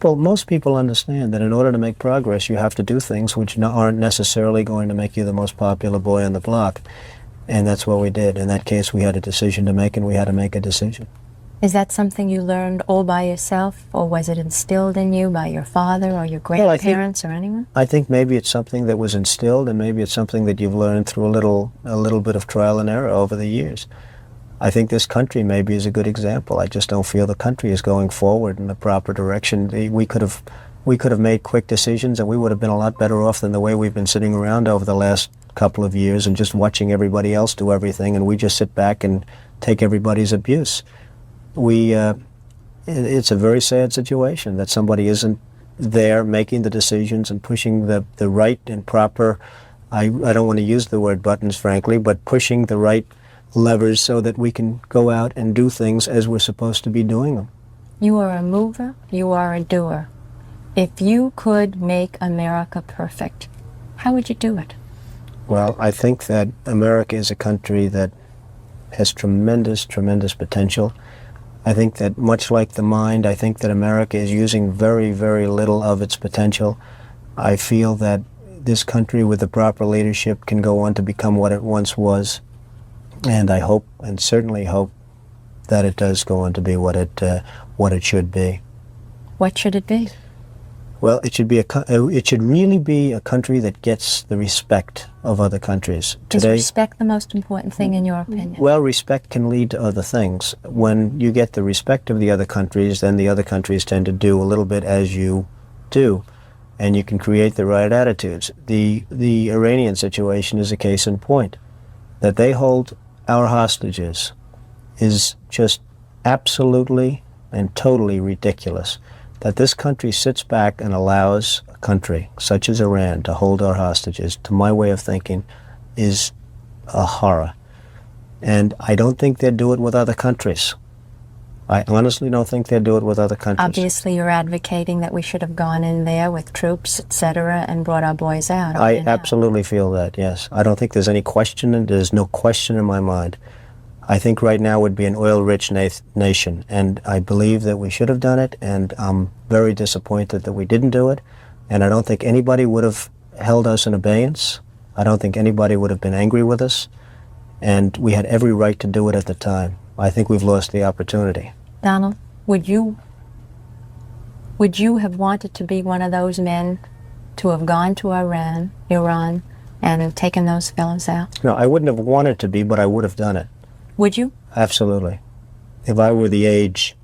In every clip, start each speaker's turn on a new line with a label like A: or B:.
A: most people understand that in order to make progress, you have to do things which aren't necessarily going to make you the most popular boy on the block. And that's what we did. In that case, we had a decision to make, and we had to make a decision.
B: Is that something you learned all by yourself, or was it instilled in you by your father or your grandparents or anyone?
A: I think maybe it's something that was instilled, and maybe it's something that you've learned through a little bit of trial and error over the years. I think this country maybe is a good example. I just don't feel the country is going forward in the proper direction. We could have made quick decisions, and we would have been a lot better off than the way we've been sitting around over the last couple of years and just watching everybody else do everything, and we just sit back and take everybody's abuse. It's a very sad situation that somebody isn't there making the decisions and pushing the right and proper, I don't want to use the word buttons, frankly, but pushing the right levers so that we can go out and do things as we're supposed to be doing them.
B: You are a mover, you are a doer. If you could make America perfect, how would you do it?
A: Well, I think that America is a country that has tremendous, tremendous potential. I think that much like the mind, I think that America is using very, very little of its potential. I feel that this country with the proper leadership can go on to become what it once was. And I hope, and certainly hope, that it does go on to be what it should be.
B: What should it be?
A: Well, it should really be a country that gets the respect of other countries.
B: Is respect the most important thing in your opinion?
A: Well, respect can lead to other things. When you get the respect of the other countries, then the other countries tend to do a little bit as you do, and you can create the right attitudes. The Iranian situation is a case in point. That they hold our hostages is just absolutely and totally ridiculous. That this country sits back and allows a country such as Iran to hold our hostages, to my way of thinking, is a horror. And I don't think they'd do it with other countries. I honestly don't think they'd do it with other countries.
B: Obviously, you're advocating that we should have gone in there with troops, etc., and brought our boys out.
A: I absolutely feel that, yes. I don't think there's any question, and there's no question in my mind. I think right now would be an oil-rich nation, and I believe that we should have done it, and I'm very disappointed that we didn't do it, and I don't think anybody would have held us in abeyance. I don't think anybody would have been angry with us, and we had every right to do it at the time. I think we've lost the opportunity.
B: Donald, would you have wanted to be one of those men to have gone to Iran, and taken those fellows out?
A: No, I wouldn't have wanted to be, but I would have done it.
B: Would you?
A: Absolutely. If I were the age,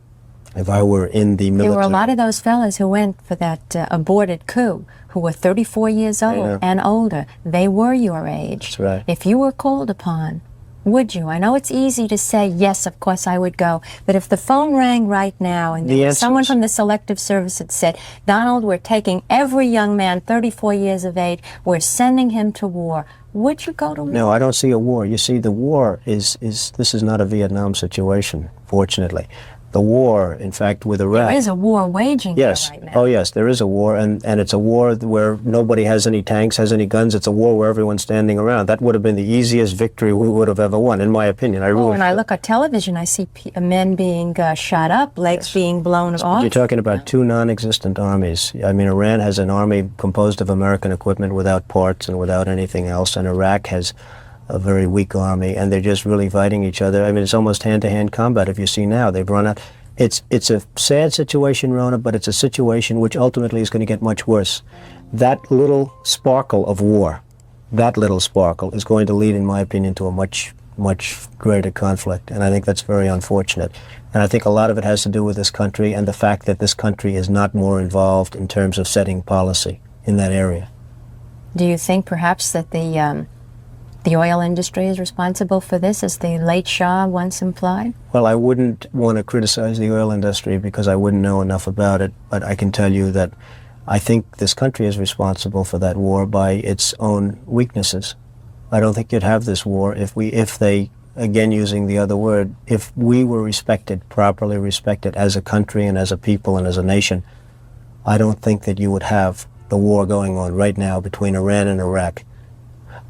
A: if I were in the military.
B: There were a lot of those fellas who went for that aborted coup, who were 34 years old and older. They were your age.
A: That's right.
B: If you were called upon, would you? I know it's easy to say, yes, of course I would go. But if the phone rang right now and someone from the Selective Service had said, Donald, we're taking every young man 34 years of age, we're sending him to war, would you go to war?
A: No, I don't see a war. You see, the war this is not a Vietnam situation, fortunately. The war, in fact, with Iraq.
B: There is a war waging there right now.
A: Oh, yes, there is a war, and it's a war where nobody has any tanks, has any guns. It's a war where everyone's standing around. That would have been the easiest victory we would have ever won, in my opinion.
B: When I look at television, I see men being shot up, legs being blown off.
A: You're talking about two non-existent armies. I mean, Iran has an army composed of American equipment without parts and without anything else, and Iraq has a very weak army, and they're just really fighting each other. I mean, it's almost hand-to-hand combat. If you see now, they've run out. It's a sad situation, Rona, but it's a situation which ultimately is going to get much worse. That little sparkle of war, that little sparkle is going to lead, in my opinion, to a much, much greater conflict, and I think that's very unfortunate. And I think a lot of it has to do with this country and the fact that this country is not more involved in terms of setting policy in that area.
B: Do you think perhaps that the oil industry is responsible for this, as the late Shah once implied?
A: Well, I wouldn't want to criticize the oil industry because I wouldn't know enough about it, but I can tell you that I think this country is responsible for that war by its own weaknesses. I don't think you'd have this war if they, again using the other word, if we were respected, properly respected as a country and as a people and as a nation. I don't think that you would have the war going on right now between Iran and Iraq.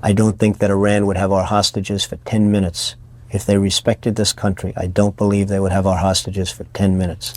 A: I don't think that Iran would have our hostages for 10 minutes. If they respected this country, I don't believe they would have our hostages for 10 minutes.